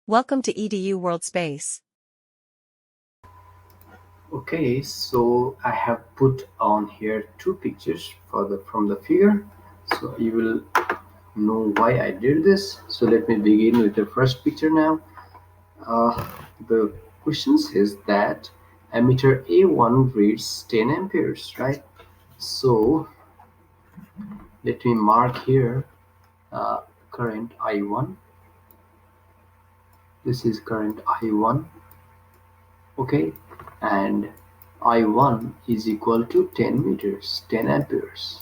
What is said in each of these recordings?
Welcome to EDU World Space. Okay, so I have put on here two pictures from the figure, so you will know why I did this. So let me begin with the first picture now. The question says that ammeter A1 reads 10 amperes, right? So let me mark here uh, current I1. This is current I1, okay, and I1 is equal to 10 meters, 10 amperes.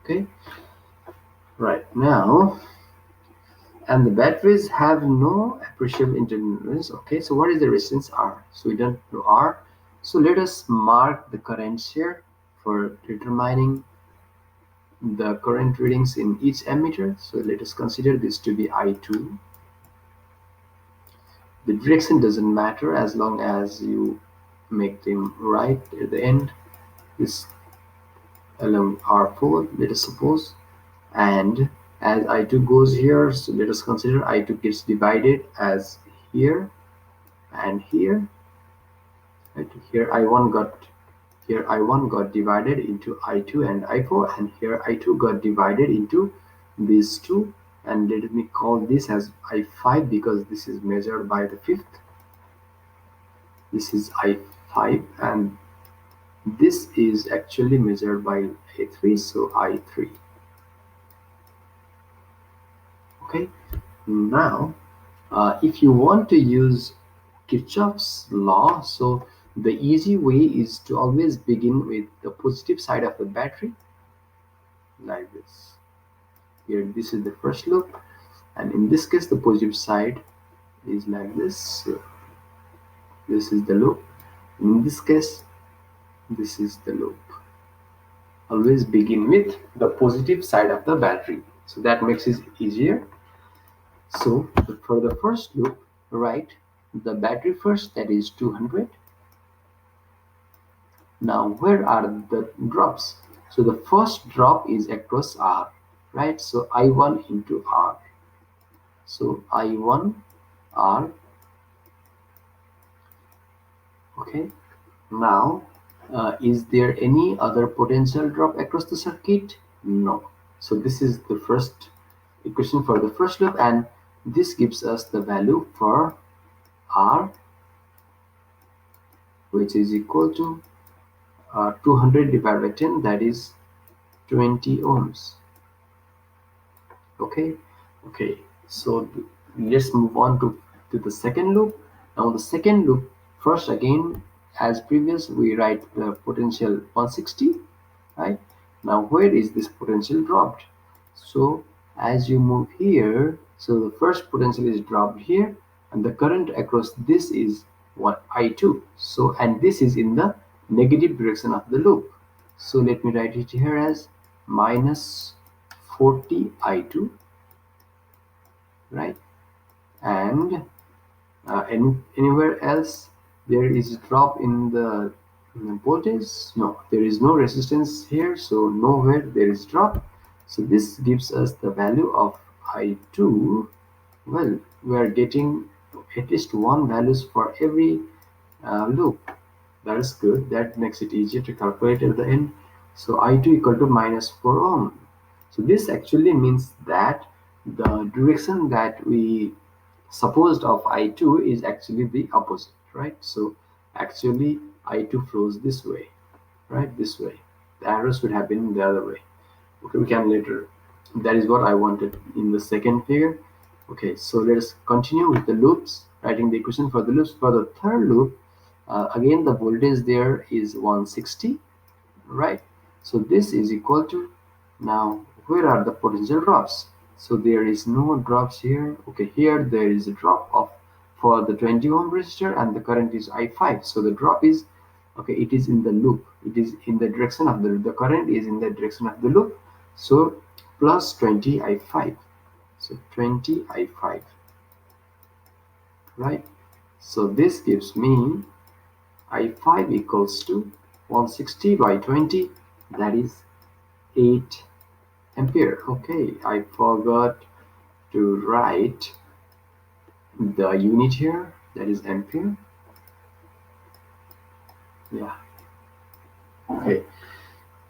Okay, right now, and the batteries have no appreciable internals. Okay, so what is the resistance R? So we don't know R. So let us mark the currents here for determining the current readings in each ammeter. So let us consider this to be I2. The direction doesn't matter as long as you make them right at the end. This along R4, let us suppose, and as I2 goes here, so let us consider I2 gets divided as here and here, right? Here I1 got divided into I2 and I4, and here I2 got divided into these two, and let me call this as I5 because this is measured by the fifth. This is I5, and this is actually measured by A3, so I3. Okay, now if you want to use Kirchhoff's law, so the easy way is to always begin with the positive side of the battery, like this. Here, this is the first loop, and in this case, the positive side is like this. So this is the loop. In this case, this is the loop. Always begin with the positive side of the battery, so that makes it easier. So for the first loop, write the battery first, that is 200. Now, where are the drops? So the first drop is across R, right? So I1 into R. So I1 R. Okay. Now, is there any other potential drop across the circuit? No. So this is the first equation for the first loop, and this gives us the value for R, which is equal to 200 divided by 10, that is 20 ohms. Okay, so let's move on to the second loop. Now the second loop, first again as previous, we write the potential 160, right? Now where is this potential dropped? So as you move here, so the first potential is dropped here, and the current across this is what, I2. So, and this is in the negative direction of the loop. So let me write it here as minus 40 I2, right? And anywhere else there is a drop in the voltage? No, there is no resistance here, so nowhere there is drop. So this gives us the value of I2. Well, we are getting at least one values for every loop. That is good. That makes it easier to calculate at the end. So I2 equal to minus 4 ohm. So this actually means that the direction that we supposed of I2 is actually the opposite, right? So actually I2 flows this way, right? This way. The arrows would have been the other way. Okay, we can later. That is what I wanted in the second figure. Okay, so let us continue with the loops, writing the equation for the loops. For the third loop, again the voltage there is 160, right? So this is equal to, now where are the potential drops? So there is no drops here. Okay, here there is a drop of for the 20 ohm resistor, and the current is I5. So the drop is, okay, it is in the loop, it is in the direction of the current is in the direction of the loop. So plus 20 I5, so 20 I5, right? So this gives me I5 equals to 160 by 20, that is 8 ampere. Okay, I forgot to write the unit here, that is ampere. Yeah. Okay.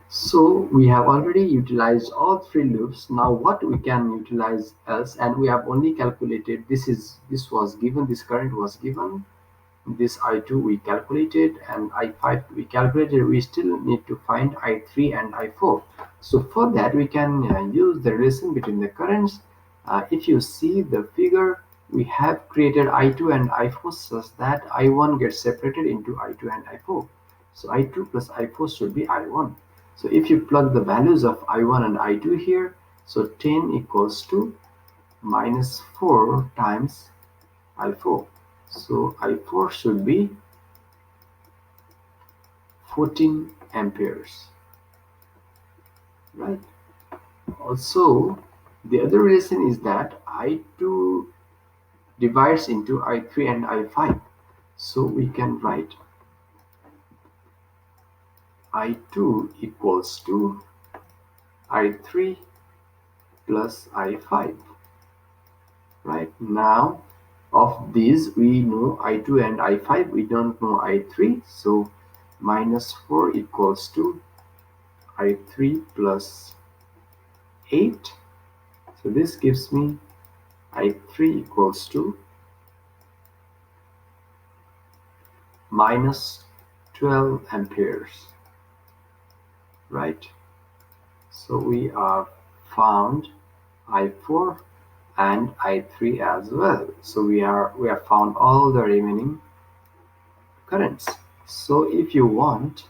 So we have already utilized all three loops. Now what we can utilize else, and we have only calculated this was given, this current was given, this I2 we calculated, and I5 we calculated. We still need to find I3 and I4. So for that we can use the relation between the currents. If you see the figure, we have created I2 and I4 such that I1 gets separated into I2 and I4. So I2 plus I4 should be I1. So if you plug the values of I1 and I2 here, so 10 equals to minus 4 times I4. So I4 should be 14 amperes, right? Also, the other relation is that I2 divides into I3 and I5. So we can write I2 equals to I3 plus I5. Right now, of these we know I2 and I5, we don't know I3. So minus 4 equals to I3 plus 8. So this gives me I3 equals to minus 12 amperes, right? So we are found I4 and I3 as well. So we have found all the remaining currents. So if you want,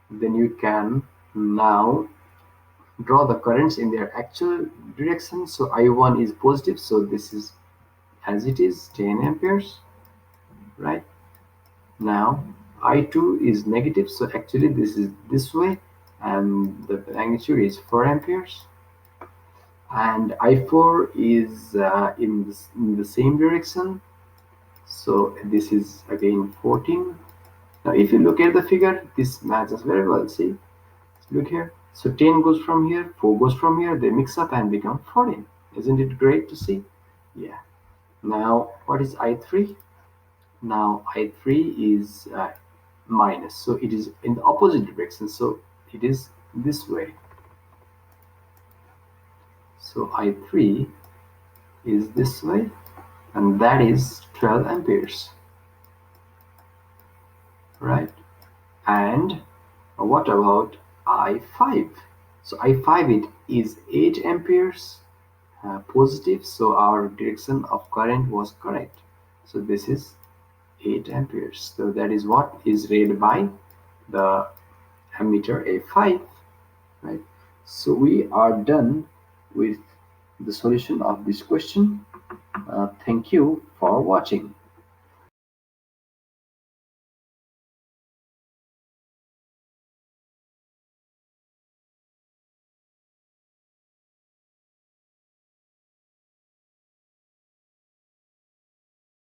then you can now draw the currents in their actual direction. So I1 is positive, so this is as it is 10 amperes, right? Now I2 is negative, so actually this is this way, and the magnitude is 4 amperes, and I4 is in the same direction, so this is again 14. Now if you look at the figure, this matches very well. See, look here. So 10 goes from here, 4 goes from here, they mix up and become 14. Isn't it great to see? Yeah. Now what is I3? Now I3 is minus, so it is in the opposite direction, so it is this way. So I3 is this way, and that is 12 amperes, right? And what about I5? So I5, it is 8 amperes positive, so our direction of current was correct. So this is 8 amperes. So that is what is read by the ammeter A5, right? So we are done with the solution of this question. Thank you for watching.